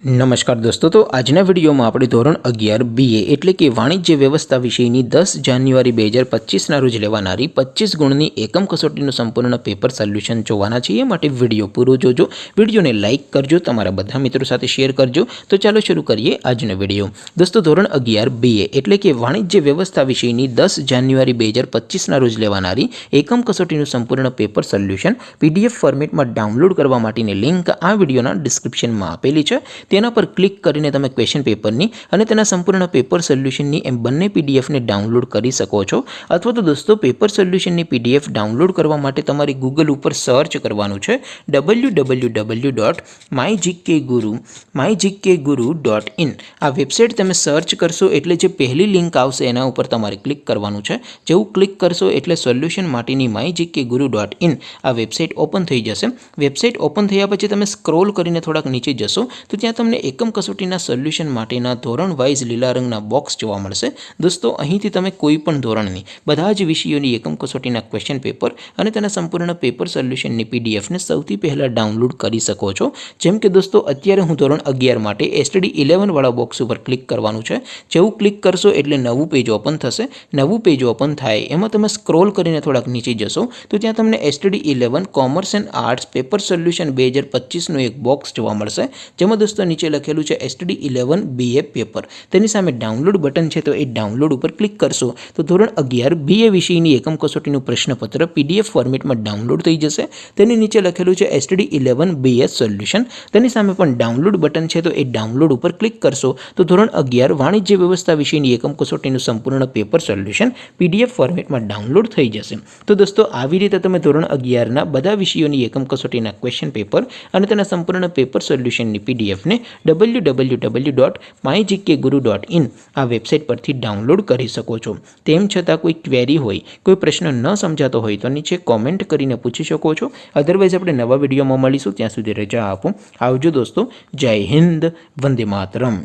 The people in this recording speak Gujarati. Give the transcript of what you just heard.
नमस्कार दोस्तों। तो आजना विडियो में આપણે ધોરણ 11 BA એટલે કે વાણિજ્ય વ્યવસ્થા વિષયની 10 જાન્યુઆરી 2025 ના રોજ લેવાનારી 25 ગુણની એકમ કસોટીનું સંપૂર્ણ પેપર સોલ્યુશન જોવાના છીએ। માટે વિડિયો પૂરો જોજો, વિડિયોને લાઈક કરજો, તમારા બધા મિત્રો સાથે શેર કરજો। તો ચાલો શરૂ કરીએ આજનો વિડિયો। દોસ્તો ધોરણ 11 BA એટલે કે વાણિજ્ય વ્યવસ્થા વિષયની 10 જાન્યુઆરી 2025 ના રોજ લેવાનારી એકમ કસોટીનું સંપૂર્ણ પેપર સોલ્યુશન PDF ફોર્મેટમાં ડાઉનલોડ કરવા માટેની લિંક આ વિડિયોના ડિસ્ક્રિપ્શનમાં આપેલી છે। તેના પર ક્લિક કરીને તમે ક્વેશ્ચન પેપરની અને તેના સંપૂર્ણ પેપર સોલ્યુશનની એમ બંને પીડીએફને ડાઉનલોડ કરી શકો છો। અથવા તો દોસ્તો પેપર સોલ્યુશનની પીડીએફ ડાઉનલોડ કરવા માટે તમારે ગૂગલ ઉપર સર્ચ કરવાનું છે www.mygkguru.in। આ વેબસાઇટ તમે સર્ચ કરશો એટલે જે પહેલી લિંક આવશે એના ઉપર તમારે ક્લિક કરવાનું છે। જેવું ક્લિક કરશો એટલે સોલ્યુશન માટેની mygkguru.in આ વેબસાઇટ ઓપન થઈ જશે। વેબસાઇટ ઓપન થયા પછી તમે સ્ક્રોલ કરીને થોડાક નીચે જશો તો ત્યાં તમને એકમ કસોટીના સોલ્યુશન માટેના ધોરણ વાઇઝ લીલા રંગના બોક્સ જોવા મળશે। દોસ્તો અહીંથી તમે કોઈ પણ ધોરણની બધા જ વિષયોની એકમ કસોટીના ક્વેશ્ચન પેપર અને તેના સંપૂર્ણ પેપર સોલ્યુશનની પીડીએફને સૌથી પહેલાં ડાઉનલોડ કરી શકો છો। જેમ કે દોસ્તો અત્યારે હું ધોરણ 11 માટે STD 11 વાળા બોક્સ ઉપર ક્લિક કરવાનું છે। જેવું ક્લિક કરશો એટલે નવું પેજ ઓપન થશે। નવું પેજ ઓપન થાય એમાં તમે સ્ક્રોલ કરીને થોડાક નીચે જશો તો ત્યાં તમને STD 11 commerce and arts paper solution 2025નું એક બોક્સ જોવા મળશે। જેમાં દોસ્તો નીચે લખેલું છે STD 11 BA પેપર। તેની સામે ડાઉનલોડ બટન છે તો એ ડાઉનલોડ ઉપર ક્લિક કરશો તો ધોરણ 11 BA વિષયની એકમ કસોટીનું પ્રશ્નપત્ર PDF ફોર્મેટમાં ડાઉનલોડ થઈ જશે। તેની નીચે લખેલું છે STD 11 BA સોલ્યુશન। તેની સામે પણ ડાઉનલોડ બટન છે તો એ ડાઉનલોડ ઉપર ક્લિક કરશો તો ધોરણ 11 વાણિજ્ય વ્યવસ્થા વિષયની એકમ કસોટીનું સંપૂર્ણ પેપર સોલ્યુશન PDF ફોર્મેટમાં ડાઉનલોડ થઈ જશે। તો દોસ્તો આવી રીતે તમે ધોરણ 11ના બધા વિષયોની એકમ કસોટીના ક્વેશ્ચન પેપર અને તેના સંપૂર્ણ પેપર સોલ્યુશનની પીડીએફને www.mygkguru.in આ વેબસાઇટ પરથી ડાઉનલોડ કરી શકો છો। તેમ છતાં કોઈ ક્વેરી હોય, કોઈ પ્રશ્ન ન સમજાતો હોય તો નીચે કોમેન્ટ કરીને પૂછી શકો છો। અધરવાઇઝ આપણે નવા વિડીયોમાં મળીશું, ત્યાં સુધી રજા આપો। આવજો દોસ્તો, જય હિન્દ, વંદે માતરમ।